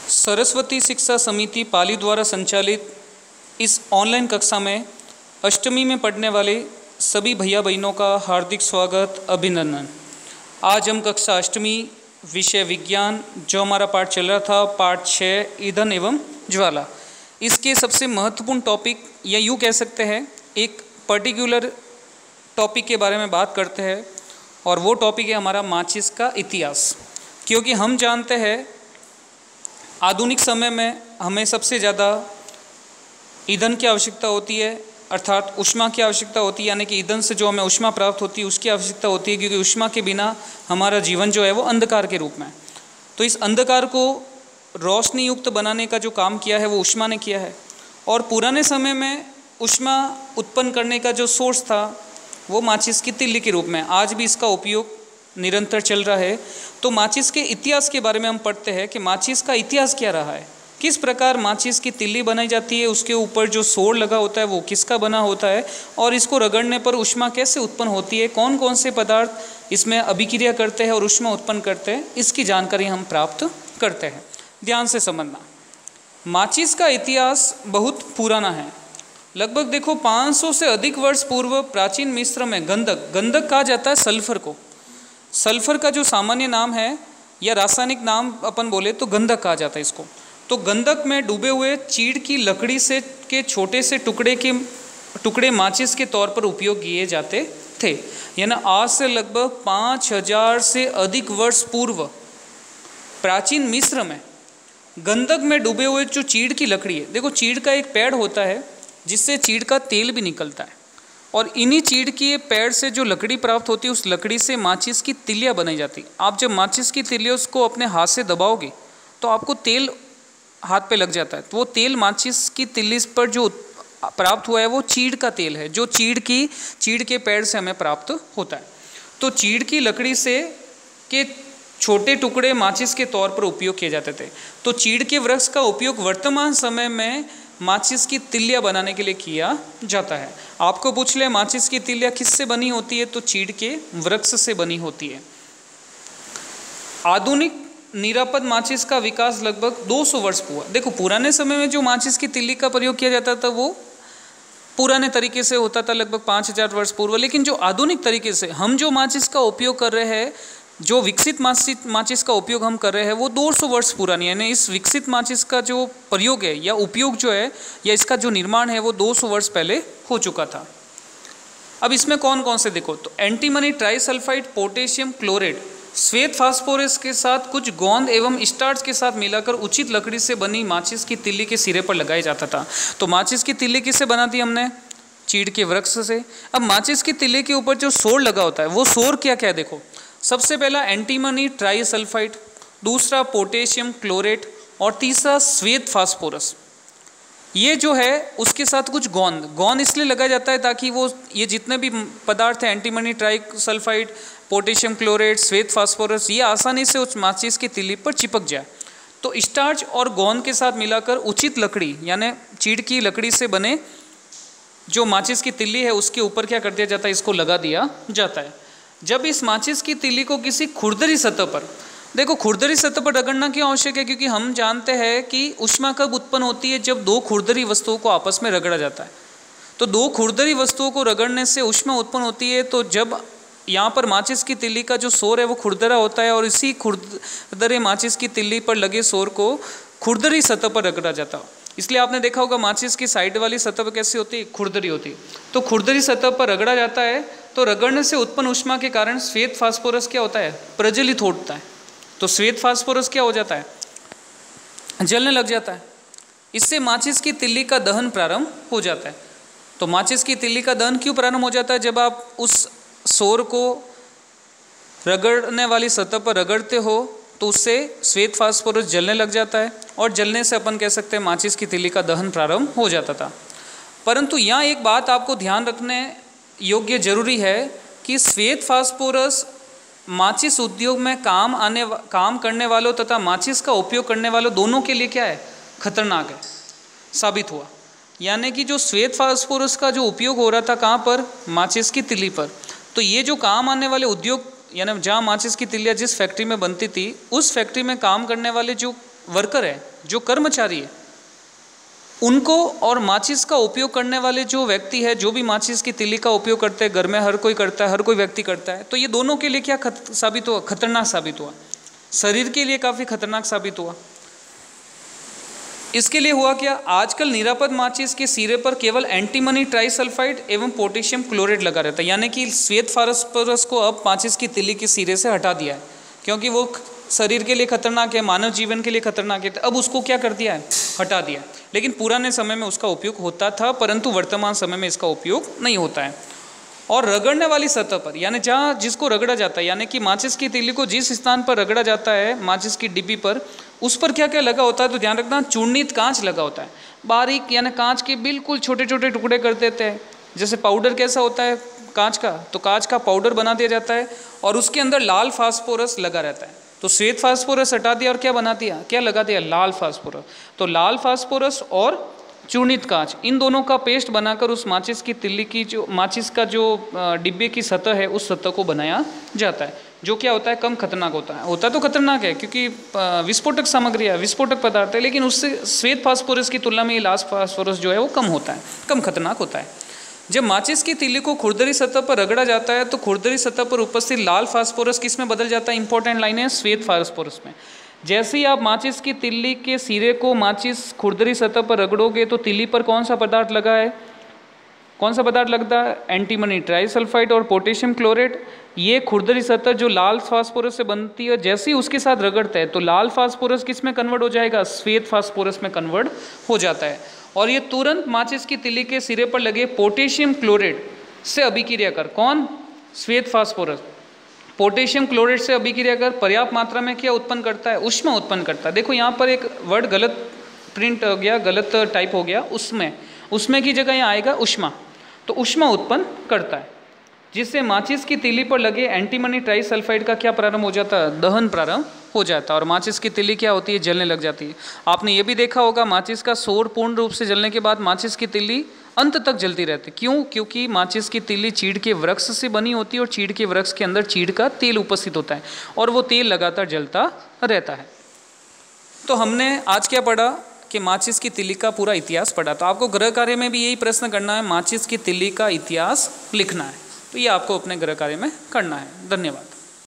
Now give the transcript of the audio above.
सरस्वती शिक्षा समिति पाली द्वारा संचालित इस ऑनलाइन कक्षा में अष्टमी में पढ़ने वाले सभी भैया बहनों का हार्दिक स्वागत, अभिनंदन। आज हम कक्षा अष्टमी विषय विज्ञान, जो हमारा पाठ चल रहा था, पाठ 6 ईंधन एवं ज्वाला, इसके सबसे महत्वपूर्ण टॉपिक या यूँ कह सकते हैं एक पर्टिकुलर टॉपिक के बारे में बात करते हैं, और वो टॉपिक है हमारा माचिस का इतिहास। क्योंकि हम जानते हैं आधुनिक समय में हमें सबसे ज़्यादा ईंधन की आवश्यकता होती है, अर्थात ऊष्मा की आवश्यकता होती है, यानी कि ईंधन से जो हमें ऊष्मा प्राप्त होती है उसकी आवश्यकता होती है, क्योंकि ऊष्मा के बिना हमारा जीवन जो है वो अंधकार के रूप में है। तो इस अंधकार को रोशनी युक्त बनाने का जो काम किया है वो ऊष्मा ने किया है। और पुराने समय में ऊष्मा उत्पन्न करने का जो सोर्स था वो माचिस की तिल्ली के रूप में, आज भी इसका उपयोग निरंतर चल रहा है। तो माचिस के इतिहास के बारे में हम पढ़ते हैं कि माचिस का इतिहास क्या रहा है, किस प्रकार माचिस की तिल्ली बनाई जाती है, उसके ऊपर जो सोड़ लगा होता है वो किसका बना होता है, और इसको रगड़ने पर ऊष्मा कैसे उत्पन्न होती है, कौन कौन से पदार्थ इसमें अभिक्रिया करते हैं और ऊष्मा उत्पन्न करते हैं, इसकी जानकारी हम प्राप्त करते हैं। ध्यान से समझना, माचिस का इतिहास बहुत पुराना है। लगभग देखो 500 से अधिक वर्ष पूर्व प्राचीन मिस्र में गंधक कहा जाता है सल्फर को। सल्फर का जो सामान्य नाम है या रासायनिक नाम अपन बोले तो गंधक कहा जाता है इसको। तो गंधक में डूबे हुए चीड़ की लकड़ी से के छोटे से टुकड़े माचिस के तौर पर उपयोग किए जाते थे। यानी आज से लगभग 5000 से अधिक वर्ष पूर्व प्राचीन मिस्र में गंधक में डूबे हुए जो चीड़ की लकड़ी है, देखो चीड़ का एक पेड़ होता है जिससे चीड़ का तेल भी निकलता है, और इन्हीं चीड़ की पेड़ से जो लकड़ी प्राप्त होती है उस लकड़ी से माचिस की तिल्लियाँ बनाई जाती। आप जब माचिस की तिल्लियों को अपने हाथ से दबाओगे तो आपको तेल हाथ पे लग जाता है। तो वो तेल माचिस की तिल्ली पर जो प्राप्त हुआ है वो चीड़ का तेल है, जो चीड़ के पेड़ से हमें प्राप्त होता है। तो चीड़ की लकड़ी से के छोटे टुकड़े माचिस के तौर पर उपयोग किए जाते थे। तो चीड़ के वृक्ष का उपयोग वर्तमान समय में माचिस की तिल्लियाँ बनाने के लिए किया जाता है। आपको पूछ ले माचिस की तिल्लियाँ किससे बनी होती है, तो चीड़ के वृक्ष से बनी होती है। आधुनिक निरापद माचिस का विकास लगभग 200 वर्ष हुआ। देखो पुराने समय में जो माचिस की तिल्ली का प्रयोग किया जाता था वो पुराने तरीके से होता था, लगभग 5000 वर्ष पूर्व। लेकिन जो आधुनिक तरीके से हम जो माचिस का उपयोग कर रहे हैं, जो विकसित माचिस का उपयोग हम कर रहे हैं वो 200 वर्ष पुरानी है। यानी इस विकसित माचिस का जो प्रयोग है या उपयोग जो है या इसका जो निर्माण है वो 200 वर्ष पहले हो चुका था। अब इसमें कौन कौन से देखो, तो एंटीमनी ट्राइसल्फाइड, पोटेशियम क्लोराइड, श्वेत फास्फोरस के साथ कुछ गोंद एवं स्टार्च के साथ मिलाकर उचित लकड़ी से बनी माचिस की तिल्ली के सिरे पर लगाया जाता था। तो माचिस की तिल्ली किससे बना दी हमने, चीड़ के वृक्ष से। अब माचिस की तिल्ली के ऊपर जो सोर लगा होता है वो सोर क्या क्या है, देखो सबसे पहला एंटीमनी ट्राइसल्फाइड, दूसरा पोटेशियम क्लोरेट, और तीसरा श्वेत फास्फोरस। ये जो है उसके साथ कुछ गोंद इसलिए लगाया जाता है ताकि वो ये जितने भी पदार्थ हैं एंटीमनी ट्राइसल्फाइड, पोटेशियम क्लोरेट, श्वेत फास्फोरस, ये आसानी से उस माचिस की तिल्ली पर चिपक जाए। तो स्टार्च और गोंद के साथ मिलाकर उचित लकड़ी यानी चीड़ की लकड़ी से बने जो माचिस की तिल्ली है उसके ऊपर क्या कर दिया जाता है, इसको लगा दिया जाता है। जब इस माचिस की तिल्ली को किसी खुरदरी सतह पर, देखो खुरदरी सतह पर रगड़ना क्यों आवश्यक है, क्योंकि हम जानते हैं कि ऊष्मा कब उत्पन्न होती है, जब दो खुरदरी वस्तुओं को आपस में रगड़ा जाता है। तो दो खुरदरी वस्तुओं को रगड़ने से ऊष्मा उत्पन्न होती है। तो जब यहाँ पर माचिस की तिल्ली का जो सोर है वो खुरदरा होता है, और इसी खुरदरे माचिस की तिल्ली पर लगे सोर को खुरदरी सतह पर रगड़ा जाता है। इसलिए आपने देखा होगा माचिस की साइड वाली सतह पर कैसी होती है, खुरदरी होती है। तो खुरदरी सतह पर रगड़ा जाता है, तो रगड़ने से उत्पन्न ऊष्मा के कारण श्वेत फास्फोरस क्या होता है, प्रज्वलित होता है। तो श्वेत फास्फोरस क्या हो जाता है, जलने लग जाता है। इससे माचिस की तिल्ली का दहन प्रारंभ हो जाता है। तो माचिस की तिल्ली का दहन क्यों प्रारंभ हो जाता है, जब आप उस सोर को रगड़ने वाली सतह पर रगड़ते हो तो उससे श्वेत फास्फोरस जलने लग जाता है, और जलने से अपन कह सकते हैं माचिस की तिल्ली का दहन प्रारंभ हो जाता था। परंतु यहाँ एक बात आपको ध्यान रखने योग्य जरूरी है कि श्वेत फास्फोरस माचिस उद्योग में काम करने वालों तथा माचिस का उपयोग करने वालों दोनों के लिए क्या है, खतरनाक है साबित हुआ। यानी कि जो श्वेत फास्फोरस का जो उपयोग हो रहा था कहाँ पर, माचिस की तिल्ली पर, तो ये जो काम आने वाले उद्योग यानी जहाँ माचिस की तिल्लियाँ जिस फैक्ट्री में बनती थी उस फैक्ट्री में काम करने वाले जो वर्कर है, जो कर्मचारी है, उनको और माचिस का उपयोग करने वाले जो व्यक्ति है, जो भी माचिस की तिल्ली का उपयोग करते हैं, घर में हर कोई करता है, हर कोई व्यक्ति करता है, तो ये दोनों के लिए क्या साबित हुआ? खतरनाक साबित हुआ, शरीर के लिए काफ़ी खतरनाक साबित हुआ। इसके लिए हुआ क्या? आजकल निरापद माचिस के सिरे पर केवल एंटीमनी ट्राइसल्फाइड एवं पोटेशियम क्लोराइड लगा रहता है, यानी कि श्वेत फास्फोरस को अब माचिस की तिल्ली के सिरे से हटा दिया है, क्योंकि वो शरीर के लिए खतरनाक है, मानव जीवन के लिए खतरनाक है। अब उसको क्या कर दिया है? हटा दिया। लेकिन पुराने समय में उसका उपयोग होता था, परंतु वर्तमान समय में इसका उपयोग नहीं होता है। और रगड़ने वाली सतह पर, यानी जहाँ जिसको रगड़ा जाता है, यानी कि माचिस की तिल्ली को जिस स्थान पर रगड़ा जाता है माचिस की डिब्बी पर, उस पर क्या क्या लगा होता है? तो ध्यान रखना, चूर्णित कांच लगा होता है, बारीक, यानी कांच के बिल्कुल छोटे छोटे टुकड़े कर देते हैं। जैसे पाउडर कैसा होता है कांच का, तो कांच का पाउडर बना दिया जाता है और उसके अंदर लाल फास्फोरस लगा रहता है। तो श्वेत फास्फोरस हटा दिया और क्या बना दिया? क्या लगा दिया? लाल फास्फोरस। तो लाल फास्फोरस और चूर्णित कांच, इन दोनों का पेस्ट बनाकर उस माचिस की तिल्ली की जो माचिस का जो डिब्बे की सतह है, उस सतह को बनाया जाता है, जो क्या होता है? कम खतरनाक होता है। होता तो खतरनाक है, क्योंकि विस्फोटक सामग्री है, विस्फोटक पदार्थ है, लेकिन उससे श्वेत फास्फोरस की तुलना में ये लाल फास्फोरस जो है वो कम होता है, कम खतरनाक होता है। जब माचिस की तिल्ली को खुरदरी सतह पर रगड़ा जाता है, तो खुरदरी सतह पर उपस्थित लाल फास्फोरस किस में बदल जाता है? इंपॉर्टेंट लाइन है, श्वेत फास्फोरस में। जैसे ही आप माचिस की तिल्ली के सिरे को माचिस खुरदरी सतह पर रगड़ोगे, तो तिल्ली पर कौन सा पदार्थ लगा है? कौन सा पदार्थ लगता है? एंटीमनी ट्राइसल्फाइड और पोटेशियम क्लोराइड। ये खुरदरी सतह जो लाल फास्फोरस से बनती है, जैसे ही उसके साथ रगड़ता है तो लाल फास्फोरस किस में कन्वर्ट हो जाएगा? श्वेत फास्फोरस में कन्वर्ट हो जाता है। और ये तुरंत माचिस की तिल्ली के सिरे पर लगे पोटेशियम क्लोराइड से अभिक्रिया कर, कौन? श्वेत फास्फोरस पोटेशियम क्लोराइड से अभिक्रिया कर पर्याप्त मात्रा में क्या उत्पन्न करता है? ऊष्मा उत्पन्न करता है। देखो यहाँ पर एक वर्ड गलत प्रिंट हो गया, गलत टाइप हो गया, उसमें की जगह यहाँ आएगा ऊष्मा। तो ऊष्मा उत्पन्न करता है, जिससे माचिस की तिल्ली पर लगे एंटीमनी ट्राइसल्फाइड का क्या प्रारंभ हो जाता है? दहन प्रारंभ हो जाता है, और माचिस की तिल्ली क्या होती है? जलने लग जाती है। आपने ये भी देखा होगा, माचिस का सौर पूर्ण रूप से जलने के बाद माचिस की तिल्ली अंत तक जलती रहती। क्यों? क्योंकि माचिस की तिल्ली चीड़ के वृक्ष से बनी होती है, और चीड़ के वृक्ष के अंदर चीड़ का तेल उपस्थित होता है, और वो तेल लगातार जलता रहता है। तो हमने आज क्या पढ़ा कि माचिस की तिल्ली का पूरा इतिहास पढ़ा। तो आपको गृह कार्य में भी यही प्रश्न करना है, माचिस की तिल्ली का इतिहास लिखना है। तो ये आपको अपने गृह कार्य में करना है। धन्यवाद।